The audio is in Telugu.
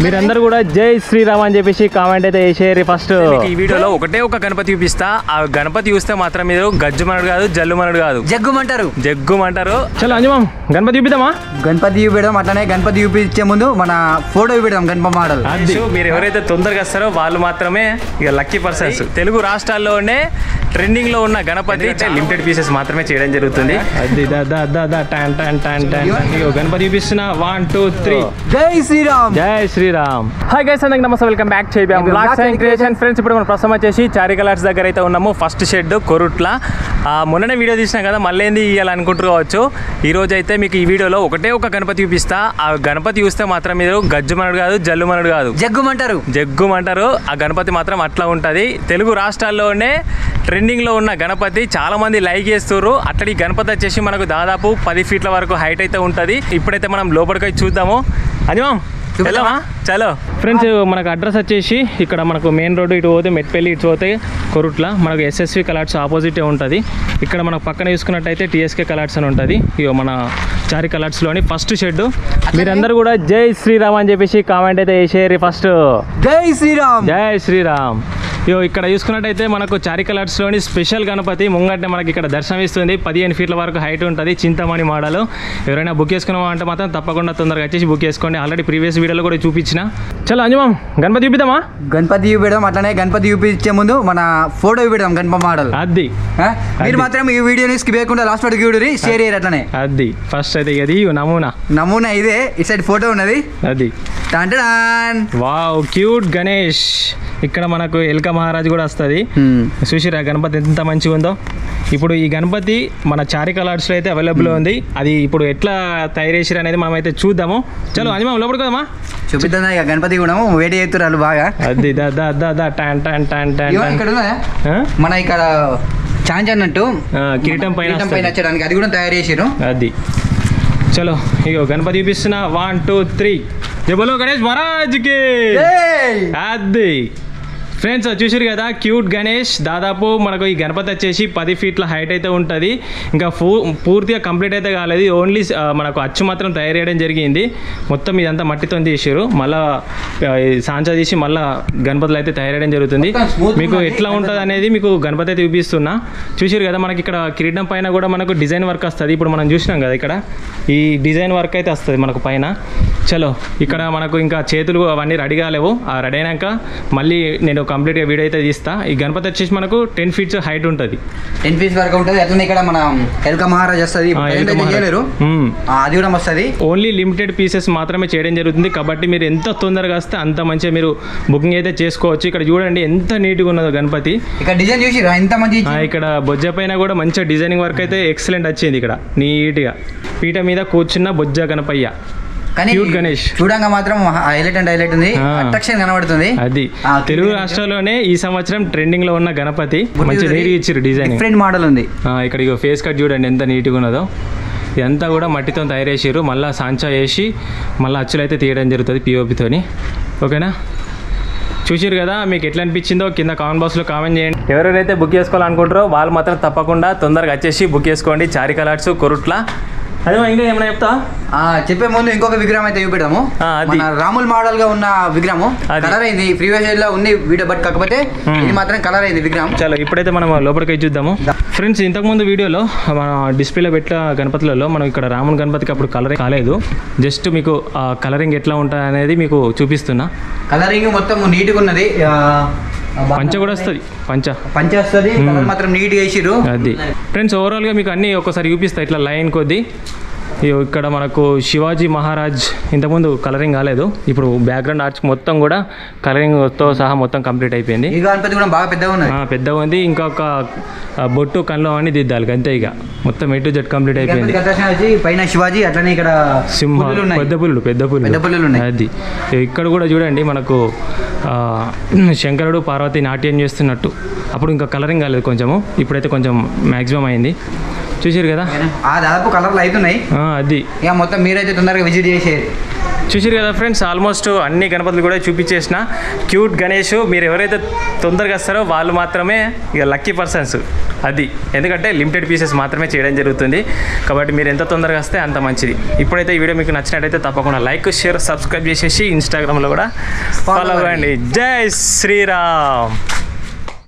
మీరందరూ కూడా జై శ్రీరామ్ అని చెప్పేసి కామెంట్ అయితే చేసేయారు. ఫస్ట్ ఈ వీడియోలో ఒకటే ఒక గణపతి చూపిస్తా. ఆ గణపతి చూస్తే మాత్రం మీరు గజ్జుమనుడు కాదు, జల్లుమనుడు కాదు, జగ్గుమంటారు. చలో అంజమాం గణపతి చూపిద్దామా? గణపతి చూపిద్దాం. అట్లనే గణపతి చూపించే ముందు మన ఫోటో చూపిద్దాం గణపతి మోడల్. మీరు ఎవరైతే తొందరగా వస్తారో వాళ్ళు మాత్రమే ఇక లక్కీ పర్సన్స్. తెలుగు రాష్ట్రాల్లోనే ట్రెండింగ్ లో ఉన్న గణపతి లిమిటెడ్ పీసెస్ మాత్రమే చేయడం జరుగుతుంది. గణపతి చూపిస్తున్నా 1 2 3 జై శ్రీరామ్. జై శ్రీరామ్. హాయ్ గైస్, అందరికీ నమస్తే, welcome back to blogs and creation. Friends, ఇప్పుడు మనం ప్రస్తుతం వచ్చేసి చారికలాట్స్ దగ్గర అయితే ఉన్నాము. First shed Korutla. మొన్ననే వీడియో తీసినాం కదా, మళ్ళీ ఏంది ఇవ్వాలనుకుంటూ కావచ్చు. ఈ రోజు అయితే మీకు ఈ వీడియోలో ఒకటే ఒక గణపతి చూపిస్తా. ఆ గణపతి చూస్తే మాత్రం మీరు గజ్జుమనుడు కాదు, జల్లుమనుడు కాదు, జగ్గుమంటారు. ఆ గణపతి మాత్రం అట్లా ఉంటుంది. తెలుగు రాష్ట్రాల్లోనే ట్రెండింగ్ లో ఉన్న గణపతి చాలా మంది లైక్ చేస్తున్నారు. అట్లా ఈ గణపతి వచ్చేసి మనకు దాదాపు 10 ఫీట్ల వరకు హైట్ అయితే ఉంటుంది. ఇప్పుడైతే మనం లోపలికి చూద్దాము. అనిమాం వెళ్ళామా? చలో ఫ్రెండ్స్, మనకు అడ్రస్ వచ్చేసి ఇక్కడ మనకు మెయిన్ రోడ్డు ఇటు పోతే మెట్పల్లి, ఇటు పోతే కొరుట్ల. మనకు ఎస్ఎస్వి కలాట్స్ ఆపోజిటే ఉంటుంది. ఇక్కడ మనకు పక్కన చూసుకున్నట్టయితే టీఎస్కే కలాట్స్ అని ఉంటుంది. ఇక మన చారి కలాట్స్లోని ఫస్ట్ షెడ్. మీరందరూ కూడా జై శ్రీరామ్ అని చెప్పేసి కామెంట్ అయితే చేసేయారు. ఫస్ట్ జై శ్రీరామ్. జై శ్రీరామ్. ఇక్కడ చూసుకున్నట్టయితే మనకు చారికలాట్స్లోని స్పెషల్ గణపతి ముంగంటే మనకి ఇక్కడ దర్శనం ఇస్తుంది. 15 ఫీట్ల వరకు హైట్ ఉంటుంది. చింతమణి మోడల్. ఎవరైనా బుక్ చేసుకున్నామా అంటే మాత్రం తప్పకుండా తొందరగా వచ్చేసి బుక్ చేసుకోండి. ఆల్రెడీ ప్రీవియస్ వీడియోలో కూడా చూపించిన. చలో అంజమాం గణపతి చూపిద్దామా? గణపతి చూపిద్దాం. అట్లనే గణపతి చూపించే ముందు మన ఫోటో చూపిద్దాం గణపతి మోడల్. అది మీరు మాత్రం ఈ వీడియోని స్కిప్ చేయకుండా లాస్ట్ వరకు చూడండి, షేర్ చేయరు. అట్లనే అది ఫస్ట్ అయితే ఇది నమూనా ఇదే. ఇటు సైడ్ ఫోటో ఉన్నది. అది వావ్, క్యూట్ గణేష్. ఇక్కడ మనకు ఎల్క మహారాజ్ కూడా వస్తుంది. చూసిరా గణపతి ఎంత మంచిగా ఉందో. ఇప్పుడు ఈ గణపతి మన చారికలాట్స్లో అయితే అవైలబుల్ ఉంది. అది ఇప్పుడు ఎట్లా తయారు చేసిరు అనేది మనం అయితే చూద్దాము. చలో అంజమా లోపలికి పోదామా? చూపిద్దాం. ఇక గణపతి కూడా వేడి చేస్తున్నారు బాగా. అది మన ఇక్కడ ఛాన్స్ అన్నట్టు కిరీటం పైన వచ్చడానికి అది కూడా తయారు చేసారు. అది చలో ఇగో గణపతి చూపిస్తున్నా 1 2 3 జై బోలో గణేష్ మహారాజ్కి. అది ఫ్రెండ్స్ చూసారు కదా, క్యూట్ గణేష్. దాదాపు మనకు ఈ గణపతి వచ్చేసి 10 ఫీట్ల హైట్ అయితే ఉంటుంది. ఇంకా పూర్తిగా కంప్లీట్ అయితే కాలేదు. ఓన్లీ మనకు అచ్చు మాత్రం తయారు చేయడం జరిగింది. మొత్తం ఇదంతా మట్టితో తీసారు. మళ్ళీ సాంచా తీసి మళ్ళీ గణపతులు అయితే తయారు చేయడం జరుగుతుంది. మీకు ఎట్లా ఉంటుంది అనేది మీకు గణపతి అయితే చూపిస్తున్నా. చూసారు కదా, మనకి ఇక్కడ కిరీటం పైన కూడా మనకు డిజైన్ వర్క్ వస్తుంది. ఇప్పుడు మనం చూసినాం కదా, ఇక్కడ ఈ డిజైన్ వర్క్ అయితే వస్తుంది మనకు పైన. చలో ఇక్కడ మనకు ఇంకా చేతులు అవన్నీ రెడీ కాలేవు. ఆ రెడీ అయినాక మళ్ళీ నేను కంప్లీట్గా వీడియో అయితే తీస్తా. ఈ గణపతి వచ్చేసి మనకు 10 ఫీట్స్ హైట్ ఉంటుంది. 10 ఫీట్స్ వరకు ఉంటుంది. అట్లనే ఇక్కడ మన ఎల్క మహారాజ్ వస్తుంది. అది కూడా వస్తుంది. ఓన్లీ లిమిటెడ్ పీసెస్ మాత్రమే చేయడం జరుగుతుంది. కాబట్టి మీరు ఎంత తొందరగా వస్తే అంత మంచిగా మీరు బుకింగ్ అయితే చేసుకోవచ్చు. ఇక్కడ చూడండి ఎంత నీట్గా ఉన్నదో గణపతి. ఇక్కడ డిజైన్ చూసి ఎంత మంచి. ఇక్కడ బొజ్జ పైన కూడా మంచిగా డిజైనింగ్ వర్క్ అయితే ఎక్సలెంట్ వచ్చింది. ఇక్కడ నీట్గా పీట మీద కూర్చున్న బొజ్జ గణపయ్య. గణేష్ చూడంగా మాత్రం హైలైట్ అండ్ హైలైట్ ఉంది. అట్రాక్షన్ కనబడుతుంది. అది తెలుగు రాష్ట్రాల్లోనే ఈ సంవత్సరం ట్రెండింగ్ లో ఉన్న గణపతి. మంచి నీట్ ఇచ్చారు డిజైన్. డిఫరెంట్ మోడల్ ఉంది. ఇక్కడ ఫేస్ కట్ చూడండి ఎంత నీట్గా ఉన్నదో. ఇదంతా కూడా మట్టితో తయారు చేసారు. మళ్ళీ సాంచా వేసి మళ్ళీ అచ్చులు అయితే తీయడం జరుగుతుంది పిఓపితోని. ఓకేనా? చూసారు కదా, మీకు ఎట్లా అనిపించిందో కింద కామెంట్ బాక్స్లో కామెంట్ చేయండి. ఎవరెవరైతే బుక్ చేసుకోవాలనుకుంటారో వాళ్ళు మాత్రం తప్పకుండా తొందరగా వచ్చేసి బుక్ చేసుకోండి. చారికలాట్స్ కొరుట్ల. అదే ఇంకా ఏమైనా చెప్తా? చెప్పే ముందు ఇంకొక విగ్రహం అయితే చూపెడము. రాముల్ మోడల్ గా ఉన్న విగ్రహం కలర్ అయింది. ప్రీవియస్ లో ఉంది వీడియో, బట్ కాకపోతే ఇది మాత్రం కలర్ అయింది విగ్రహం. చలో ఇప్పుడైతే మనం లోపలికి చూద్దాము. ఫ్రెండ్స్, ఇంతకుముందు వీడియోలో మన డిస్ప్లేలో పెట్టిన గణపతులలో మనం ఇక్కడ రాముని గణపతికి అప్పుడు కలరింగ్ కాలేదు. జస్ట్ మీకు కలరింగ్ ఎట్లా ఉంటుంది అనేది మీకు చూపిస్తున్నా. కలరింగ్ మొత్తం నీట్గా ఉన్నది. పంచ కూడా వస్తుంది. పంచ వస్తుంది. మాత్రం నీట్గా వేసిరు. అది ఫ్రెండ్స్, ఓవరాల్గా మీకు అన్నీ ఒక్కసారి చూపిస్తా ఇట్లా లైన్ కొద్దీ. ఇక్కడ మనకు శివాజీ మహారాజ్ ఇంతకుముందు కలరింగ్ కాలేదు. ఇప్పుడు బ్యాక్గ్రౌండ్ ఆర్చ్ మొత్తం కూడా కలరింగ్తో సహా మొత్తం కంప్లీట్ అయిపోయింది. ఈ గణపతి కూడా బాగా పెద్దగా ఉంది. ఇంకొక బొట్టు కళ్ళు అన్ని దిద్దాలి అంతే. ఇక మొత్తం A to Z కంప్లీట్ అయిపోయింది. పైన శివాజీ, అట్లనే ఇక్కడ సింహ, పెద్ద పుల్లు. అది ఇక్కడ కూడా చూడండి మనకు శంకరుడు పార్వతి నాట్యం చేస్తున్నట్టు. అప్పుడు ఇంకా కలరింగ్ కాలేదు కొంచెము. ఇప్పుడైతే కొంచెం మ్యాక్సిమం అయింది. చూసారు కదా, దాదాపు కలర్లు అవుతున్నాయి. అది ఇక మొత్తం మీరైతే తొందరగా విజిట్ చేసేది. చూసారు కదా ఫ్రెండ్స్, ఆల్మోస్ట్ అన్ని గణపతులు కూడా చూపించేసిన. క్యూట్ గణేష్ మీరు ఎవరైతే తొందరగా వస్తారో వాళ్ళు మాత్రమే ఇక లక్కీ పర్సన్స్. అది ఎందుకంటే లిమిటెడ్ పీసెస్ మాత్రమే చేయడం జరుగుతుంది. కాబట్టి మీరు ఎంత తొందరగా వస్తే అంత మంచిది. ఇప్పుడైతే ఈ వీడియో మీకు నచ్చినట్టయితే తప్పకుండా లైక్, షేర్, సబ్స్క్రైబ్ చేసేసి ఇన్స్టాగ్రామ్లో కూడా ఫాలో అవ్వండి. జై శ్రీరామ్.